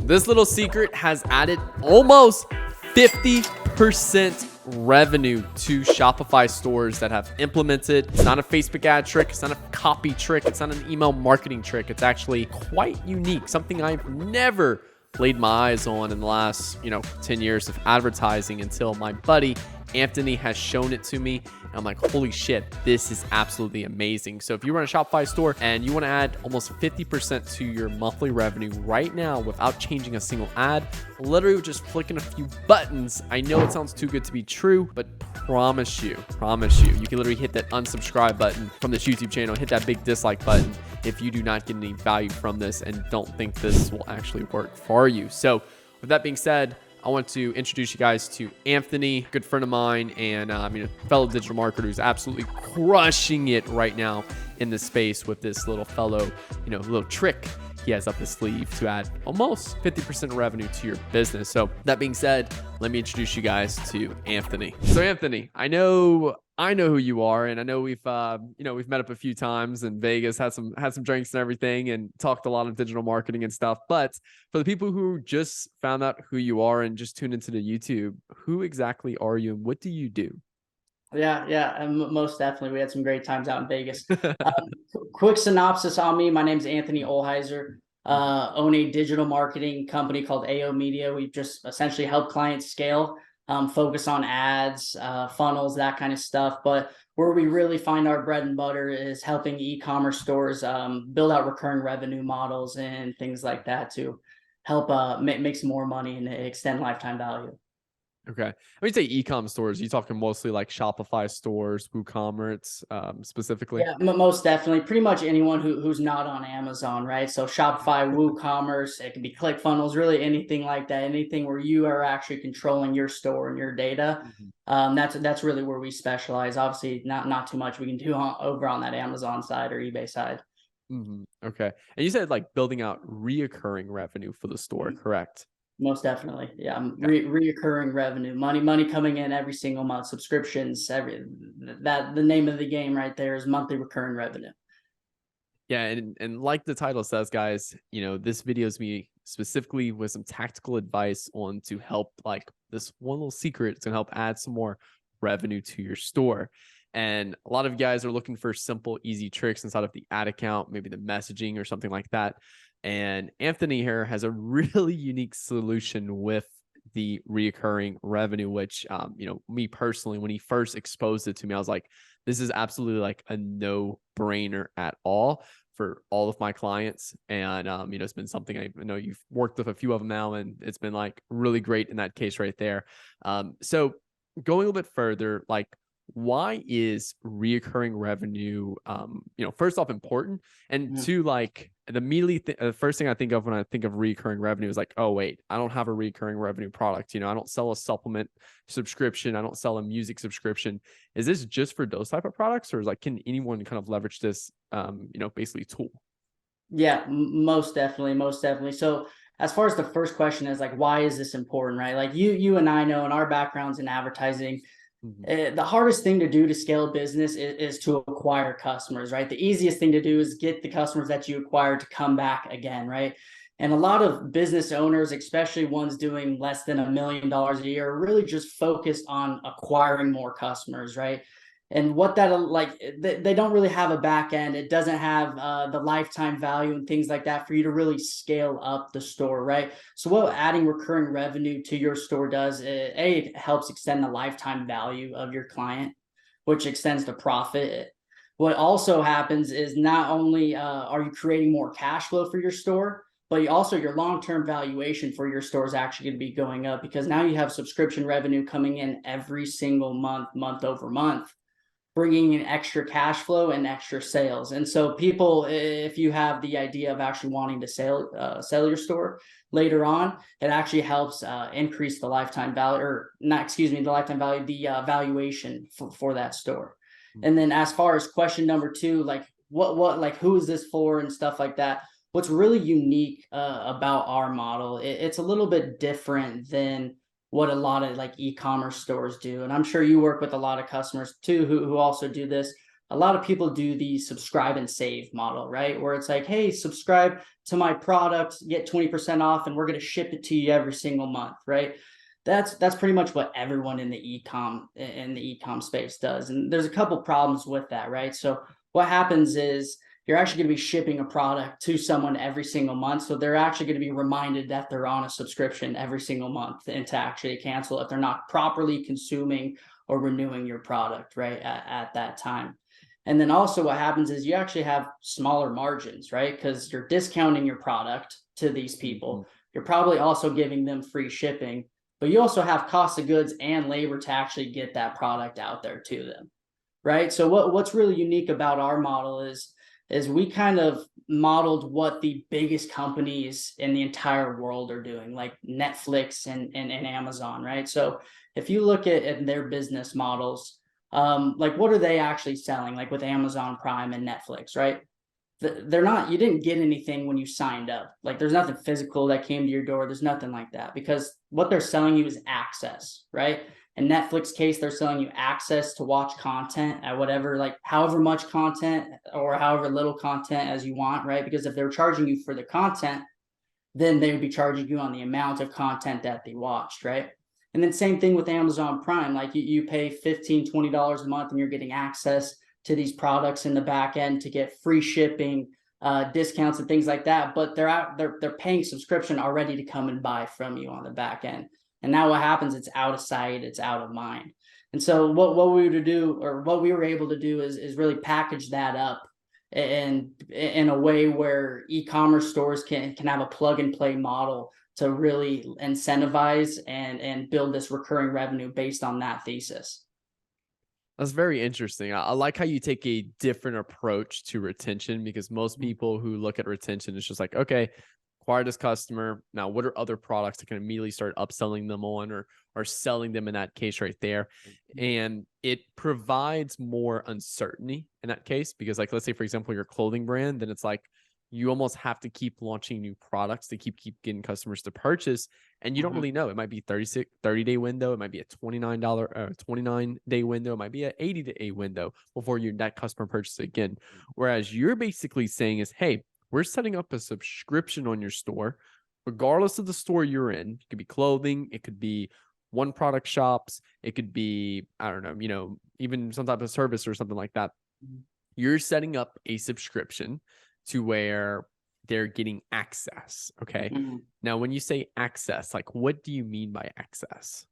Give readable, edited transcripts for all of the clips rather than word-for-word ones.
This little secret has added almost 50% revenue to Shopify stores that have implemented. It's not a Facebook ad trick. It's not a copy trick. It's not an email marketing trick. It's actually quite unique, something I've never laid my eyes on in the last 10 years of advertising until my buddy Anthony has shown it to me. And I'm like, holy shit, this is absolutely amazing. So if you run a Shopify store and you want to add almost 50% to your monthly revenue right now without changing a single ad, literally with just flicking a few buttons, I know it sounds too good to be true, but promise you, you can literally hit that unsubscribe button from this YouTube channel, hit that big dislike button if you do not get any value from this and don't think this will actually work for you. So with that being said, I want to introduce you guys to Anthony, good friend of mine, and fellow digital marketer who's absolutely crushing it right now in this space with this little little trick he has up his sleeve to add almost 50% revenue to your business. So that being said, let me introduce you guys to Anthony. So Anthony, I know who you are, and I know we've met up a few times in Vegas, had some drinks and everything, and talked a lot of digital marketing and stuff. But for the people who just found out who you are and just tuned into the YouTube, who exactly are you and what do you do? Yeah, and most definitely. We had some great times out in Vegas. Quick synopsis on me. My name's Anthony Olheiser. Own a digital marketing company called AO Media. We just essentially help clients scale, focus on ads, funnels, that kind of stuff. But where we really find our bread and butter is helping e-commerce stores build out recurring revenue models and things like that to help make some more money and extend lifetime value. Okay. When you say e-com stores, you talking mostly like Shopify stores, WooCommerce, specifically? Yeah, most definitely. Pretty much anyone who's not on Amazon, right? So Shopify, WooCommerce, it can be ClickFunnels, really anything like that. Anything where you are actually controlling your store and your data. That's really where we specialize. Obviously, not too much we can do over on that Amazon side or eBay side. Okay. And you said like building out reoccurring revenue for the store, correct? Most definitely. Yeah. Reoccurring revenue, money coming in every single month, subscriptions, the name of the game right there is monthly recurring revenue. Yeah. And like the title says, guys, this video is me specifically with some tactical advice on to help, like this one little secret. It's going to help add some more revenue to your store. And a lot of guys are looking for simple, easy tricks inside of the ad account, maybe the messaging or something like that. And Anthony here has a really unique solution with the reoccurring revenue, which, me personally, when he first exposed it to me, I was like, this is absolutely like a no-brainer at all for all of my clients. And, it's been something I know you've worked with a few of them now, and it's been like really great in that case right there. So going a little bit further, like, why is reoccurring revenue, first off important, and two, like the first thing I think of when I think of recurring revenue is like, oh wait, I don't have a recurring revenue product. I don't sell a supplement subscription. I don't sell a music subscription. Is this just for those type of products, or is like, can anyone kind of leverage this, basically tool? Yeah, most definitely. So as far as the first question is like, why is this important, right? Like you and I know in our backgrounds in advertising, the hardest thing to do to scale a business is to acquire customers, right? The easiest thing to do is get the customers that you acquire to come back again, right? And a lot of business owners, especially ones doing less than $1 million a year, are really just focused on acquiring more customers, right? And what that, like, they don't really have a back end. It doesn't have the lifetime value and things like that for you to really scale up the store, right? So what adding recurring revenue to your store does, it helps extend the lifetime value of your client, which extends the profit. What also happens is not only are you creating more cash flow for your store, but your long-term valuation for your store is actually going to be going up, because now you have subscription revenue coming in every single month over month, bringing in extra cash flow and extra sales. And so people, if you have the idea of actually wanting to sell your store later on, it actually helps increase the lifetime value, the valuation for that store. And then as far as question number two, like like who is this for and stuff like that, what's really unique about our model, it's a little bit different than what a lot of like e-commerce stores do. And I'm sure you work with a lot of customers too who also do this. a lot of people do the subscribe and save model, right? Where it's like, hey, subscribe to my product, get 20% off, and we're going to ship it to you every single month, right? That's pretty much what everyone in the ecom space does. And there's a couple problems with that, right? So what happens is you're actually going to be shipping a product to someone every single month. So they're actually going to be reminded that they're on a subscription every single month and to actually cancel if they're not properly consuming or renewing your product, right, at that time. And then also what happens is you actually have smaller margins, right? Because you're discounting your product to these people. You're probably also giving them free shipping, but you also have cost of goods and labor to actually get that product out there to them, right? So what's really unique about our model is we kind of modeled what the biggest companies in the entire world are doing, like Netflix and Amazon, right? So if you look at their business models, like what are they actually selling, like with Amazon Prime and Netflix, right? They're not, you didn't get anything when you signed up. Like there's nothing physical that came to your door. There's nothing like that, because what they're selling you is access, right? In Netflix case, they're selling you access to watch content at whatever, like however much content or however little content as you want, right? Because if they're charging you for the content, then they would be charging you on the amount of content that they watched, right? And then same thing with Amazon Prime. Like you pay $15, $20 a month and you're getting access to these products in the back end to get free shipping, discounts and things like that. But they're paying subscription already to come and buy from you on the back end. And now what happens? It's out of sight, it's out of mind. And so what we were to do, or what we were able to do, is really package that up and in a way where e-commerce stores can have a plug and play model to really incentivize and build this recurring revenue based on that thesis. That's very interesting. I like how you take a different approach to retention, because most people who look at retention, it's just like, okay, acquire this customer. Now, what are other products that can immediately start upselling them on, or selling them in that case right there? And it provides more uncertainty in that case, because like, let's say, for example, your clothing brand, then it's like, you almost have to keep launching new products to keep getting customers to purchase. And you don't really know. It might be 30-day window. It might be a $29 window. It might be an 80-day window before that customer purchases again. Whereas you're basically saying is, hey, we're setting up a subscription on your store, regardless of the store you're in. It could be clothing. It could be one product shops. It could be, I don't know, even some type of service or something like that. You're setting up a subscription to where they're getting access. Okay. Now, when you say access, like, what do you mean by access?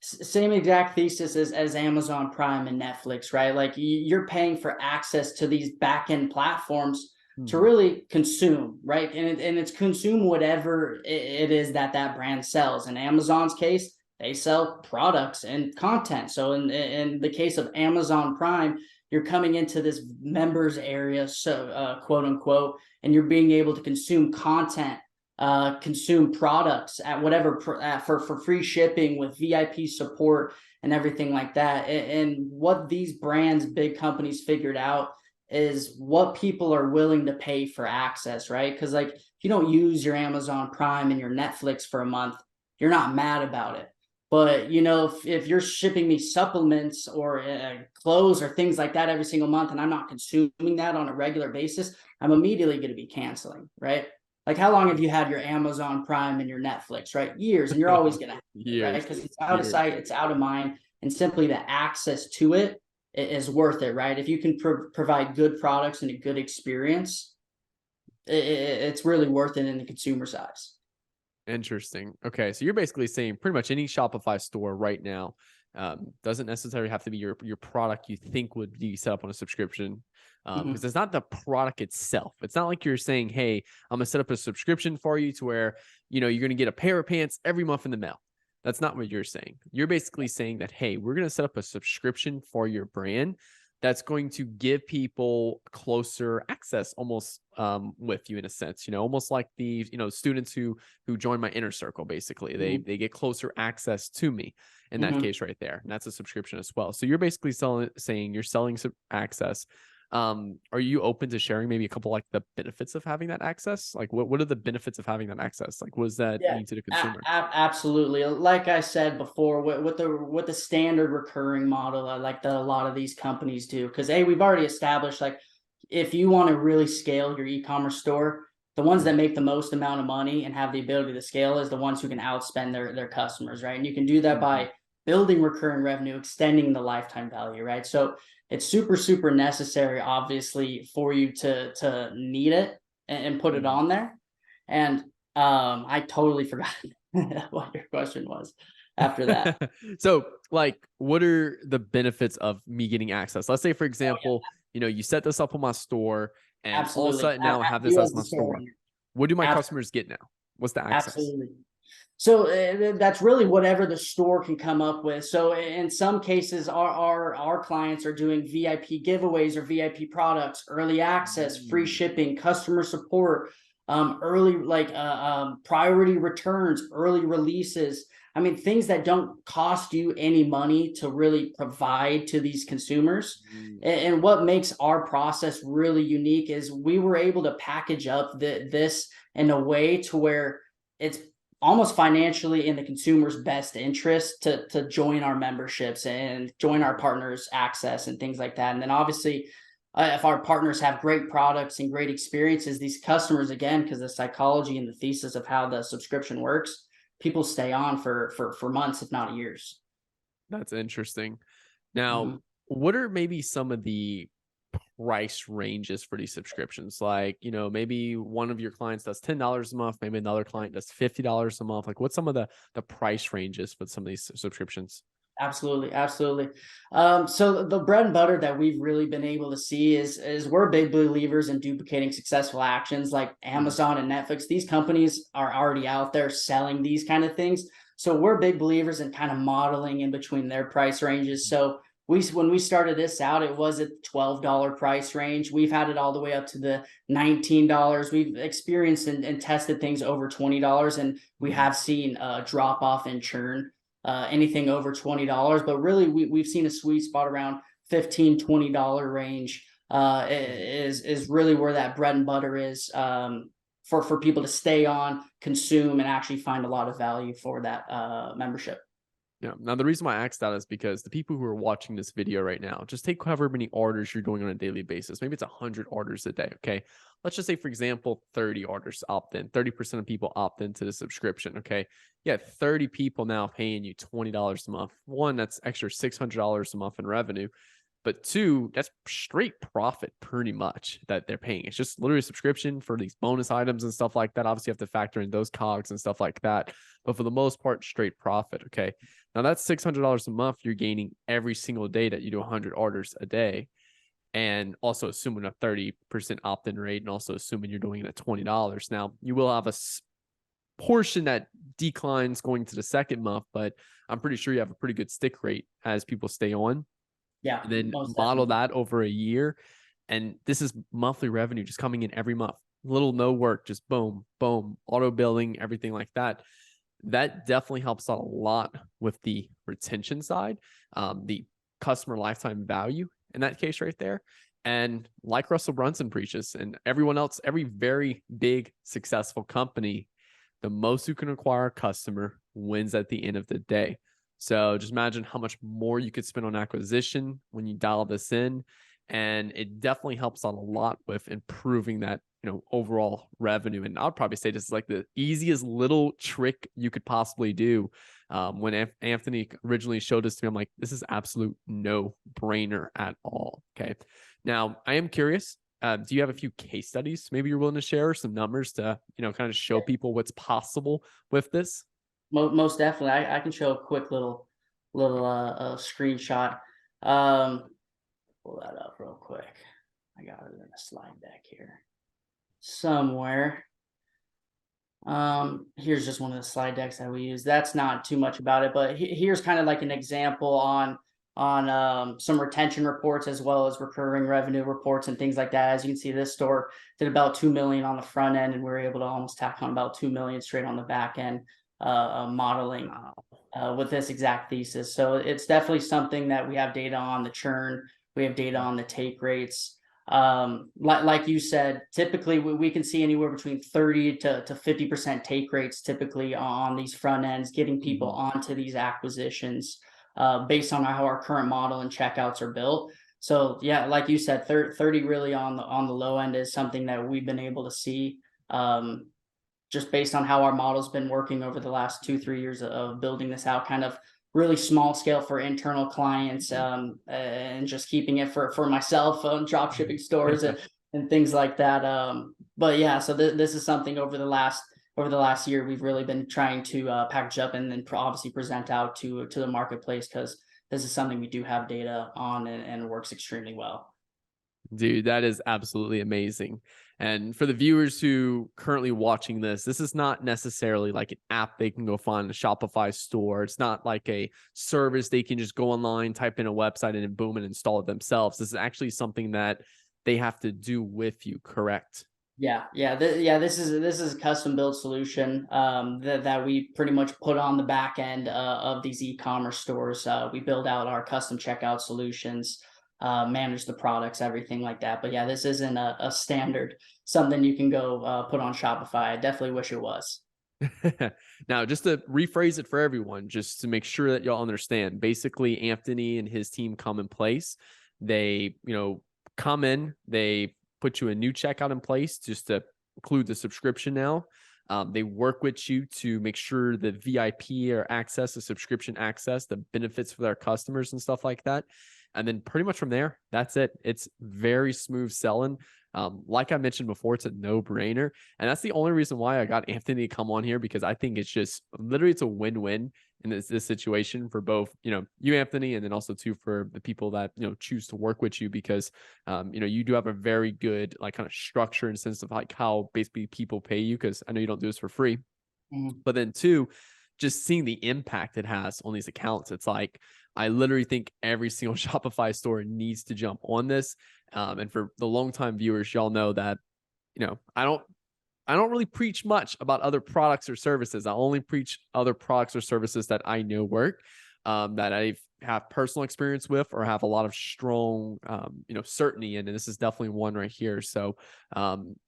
Same exact thesis as Amazon Prime and Netflix, right? Like you're paying for access to these back-end platforms to really consume, right? And it's consume whatever it is that brand sells. In Amazon's case, they sell products and content. So in the case of Amazon Prime, you're coming into this members area, so quote unquote, and you're being able to consume content, consume products at whatever for free shipping with VIP support and everything like that. And what these brands, big companies, figured out is what people are willing to pay for access, right? Because like if you don't use your Amazon Prime and your Netflix for a month, you're not mad about it. But, you know, if you're shipping me supplements or clothes or things like that every single month, and I'm not consuming that on a regular basis, I'm immediately going to be canceling, right? Like, how long have you had your Amazon Prime and your Netflix, right? Years, and you're always going to have it, right? Because it's out of sight, it's out of mind, and simply the access to it is worth it, right? If you can provide good products and a good experience, it's really worth it in the consumer size. Interesting. Okay, so you're basically saying pretty much any Shopify store right now doesn't necessarily have to be your product you think would be set up on a subscription, because it's not the product itself. It's not like you're saying, hey, I'm gonna set up a subscription for you to where, you know, you're gonna get a pair of pants every month in the mail. That's not what you're saying. You're basically saying that, hey, we're gonna set up a subscription for your brand that's going to give people closer access almost with you in a sense, you know, almost like the, you know, students who join my inner circle. Basically, they get closer access to me in that case right there. And that's a subscription as well. So you're basically saying you're selling some access, Are you open to sharing maybe a couple like the benefits of having that access? Like what are the benefits of having that access? Like what does that Yeah, mean to the consumer? absolutely. Like I said before, with the standard recurring model, I like that a lot of these companies do, because we've already established, like, if you want to really scale your e-commerce store, the ones that make the most amount of money and have the ability to scale is the ones who can outspend their customers, right? And you can do that by building recurring revenue, extending the lifetime value, right? So it's super necessary, obviously, for you to need it and put it on there. And I totally forgot what your question was after that. So, like, what are the benefits of me getting access? Let's say, for example, you set this up on my store, and all of a Absolutely. sudden now I have this You as as my the store store. owner. What do my Ab- customers get now? What's the access? Absolutely. So that's really whatever the store can come up with. So in some cases, our clients are doing VIP giveaways or VIP products, early access, free shipping, customer support, early priority returns, early releases. I mean, things that don't cost you any money to really provide to these consumers. And what makes our process really unique is we were able to package up this in a way to where it's almost financially in the consumer's best interest to join our memberships and join our partners access and things like that. And then obviously, if our partners have great products and great experiences, these customers, again, because the psychology and the thesis of how the subscription works, people stay on for months, if not years. That's interesting. Now, Mhm. what are maybe some of the price ranges for these subscriptions? Like, maybe one of your clients does $10 a month, maybe another client does $50 a month. Like, what's some of the price ranges for some of these subscriptions? Absolutely. So the bread and butter that we've really been able to see is we're big believers in duplicating successful actions like Amazon and Netflix. These companies are already out there selling these kind of things. So we're big believers in kind of modeling in between their price ranges. So when we started this out, it was a $12 price range. We've had it all the way up to the $19. We've experienced and tested things over $20, and we have seen a drop off in churn, anything over $20. But really, we've seen a sweet spot around $15-$20 range, is really where that bread and butter is, for people to stay on, consume, and actually find a lot of value for that membership. Yeah. Now, the reason why I asked that is because the people who are watching this video right now, just take however many orders you're doing on a daily basis. Maybe it's 100 orders a day. Okay. Let's just say, for example, 30 orders opt in, 30% of people opt into the subscription. Okay. Yeah. 30 people now paying you $20 a month. One, that's extra $600 a month in revenue. But two, that's straight profit pretty much that they're paying. It's just literally a subscription for these bonus items and stuff like that. Obviously, you have to factor in those cogs and stuff like that. But for the most part, straight profit. Okay. Now that's $600 a month you're gaining every single day that you do 100 orders a day. And also assuming a 30% opt-in rate, and also assuming you're doing it at $20. Now, you will have a portion that declines going to the second month, but I'm pretty sure you have a pretty good stick rate as people stay on. Yeah, And then most model definitely. that over a year. And this is monthly revenue just coming in every month. Little no work, just boom, boom, auto billing, everything like that. That definitely helps out a lot with the retention side, the customer lifetime value in that case right there. And like Russell Brunson preaches, and everyone else, every very big successful company, the most you can acquire a customer wins at the end of the day. So just imagine how much more you could spend on acquisition when you dial this in. And it definitely helps out a lot with improving that, overall revenue. And I'd probably say this is like the easiest little trick you could possibly do. When Anthony originally showed this to me, I'm like, this is absolute no brainer at all. Okay. Now I am curious. Do you have a few case studies maybe you're willing to share, some numbers to, kind of show people what's possible with this? Most definitely. I can show a quick little screenshot. Um, Pull that up real quick. I got it in a slide deck here somewhere. Here's just one of the slide decks that we use. That's not too much about it, but here's kind of like an example on some retention reports as well as recurring revenue reports and things like that. As you can see, this store did about 2 million on the front end, and we were able to almost tack on about 2 million straight on the back end, modeling with this exact thesis. So it's definitely something that we have data on the churn, we have data on the take rates. Like you said, typically we can see anywhere between 30 to 50% take rates typically on these front ends, getting people onto these acquisitions based on how our current model and checkouts are built. So yeah, like you said, 30 really on the low end is something that we've been able to see just based on how our model's been working over the last 2-3 years of building this out, kind of really small scale for internal clients, and just keeping it for myself on drop shipping stores and things like that. But yeah, so this is something over the last year we've really been trying to package up and then obviously present out to the marketplace, because this is something we do have data on and works extremely well. Dude, that is absolutely amazing. And for the viewers who currently watching this is not necessarily like an app they can go find a Shopify store. It's not like a service they can just go online, type in a website, and then boom, and install it themselves. This is actually something that they have to do with you, correct? Yeah. This is a custom built solution that we pretty much put on the back end of these e-commerce stores. We build out our custom checkout solutions, manage the products, everything like that. But yeah, this isn't a standard something you can go put on Shopify. I definitely wish it was. Now, just to rephrase it for everyone, just to make sure that y'all understand, basically Anthony and his team come in place. They, come in, they put you a new checkout in place just to include the subscription now. They work with you to make sure the VIP or access, the subscription access, the benefits for their customers and stuff like that. And then pretty much from there, that's it. It's very smooth selling. Like I mentioned before, it's a no-brainer. And that's the only reason why I got Anthony to come on here, because I think it's just literally it's a win-win in this situation for both, you, Anthony, and then also too for the people that, choose to work with you, because, you do have a very good like kind of structure in the sense of like how basically people pay you, because I know you don't do this for free. But then two, just seeing the impact it has on these accounts. It's like, I literally think every single Shopify store needs to jump on this. And for the longtime viewers, y'all know that, I don't really preach much about other products or services. I only preach other products or services that I know work, that I have personal experience with or have a lot of strong, certainty in. And this is definitely one right here. So,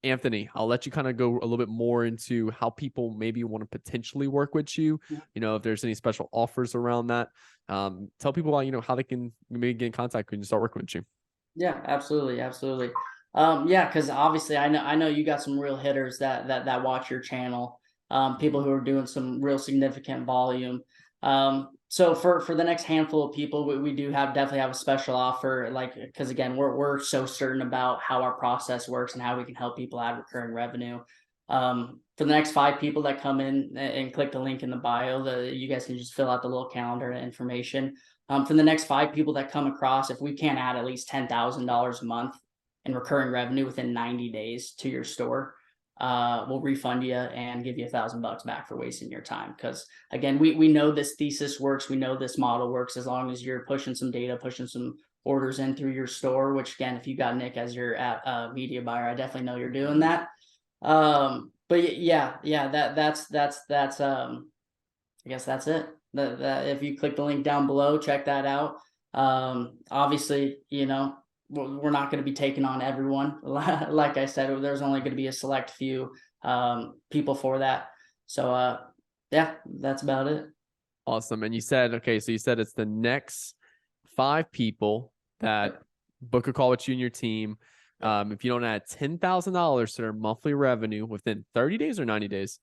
Anthony, I'll let you kind of go a little bit more into how people maybe want to potentially work with you. If there's any special offers around that. Tell people about, how they can maybe get in contact with you and start working with you. Yeah, absolutely. Yeah, because obviously I know you got some real hitters that watch your channel. People who are doing some real significant volume. So for the next handful of people, we do definitely have a special offer, like, because again, we're so certain about how our process works and how we can help people add recurring revenue. For the next 5 people that come in and click the link in the bio, you guys can just fill out the little calendar information. For the next 5 people that come across, if we can't add at least $10,000 a month in recurring revenue within 90 days to your store, we'll refund you and give you $1,000 back for wasting your time. Because again, we know this thesis works. We know this model works as long as you're pushing some data, pushing some orders in through your store, which again, if you got Nick as your media buyer, I definitely know you're doing that. But yeah, that's I guess that's it. If you click the link down below, check that out. Obviously, we're not going to be taking on everyone. Like I said, there's only going to be a select few people for that. So yeah, that's about it. Awesome. And you said, okay, so you said it's the next 5 people that book a call with you and your team. If you don't add $10,000 to their monthly revenue within 30 days or 90 days?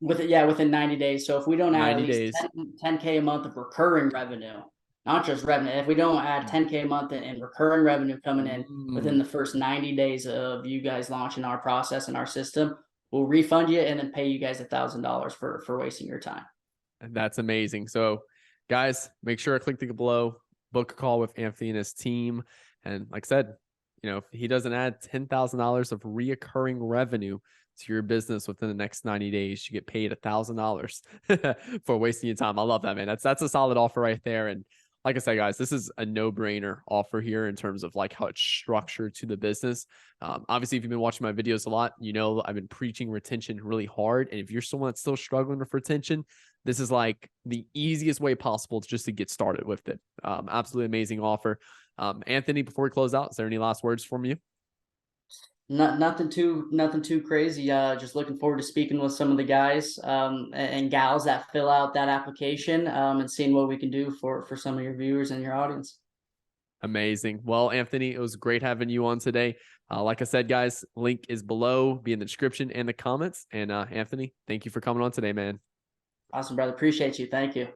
Within 90 days. So if we don't add 90 at least days. 10K a month of recurring revenue, not just revenue, if we don't add 10K a month in recurring revenue coming in within the first 90 days of you guys launching our process and our system, we'll refund you and then pay you guys $1,000 for wasting your time. And that's amazing. So guys, make sure to click the link below, book a call with Anthony and his team. And like I said, if he doesn't add $10,000 of reoccurring revenue to your business within the next 90 days, you get paid $1,000 for wasting your time. I love that, man. That's a solid offer right there. And like I said, guys, this is a no-brainer offer here in terms of like how it's structured to the business. Obviously, if you've been watching my videos a lot, I've been preaching retention really hard. And if you're someone that's still struggling with retention, this is like the easiest way possible just to get started with it. Absolutely amazing offer. Anthony, before we close out, is there any last words from you? Nothing too crazy. Just looking forward to speaking with some of the guys and gals that fill out that application and seeing what we can do for some of your viewers and your audience. Amazing. Well, Anthony, it was great having you on today. Like I said, guys, link is below, be in the description and the comments. And Anthony, thank you for coming on today, man. Awesome, brother. Appreciate you. Thank you.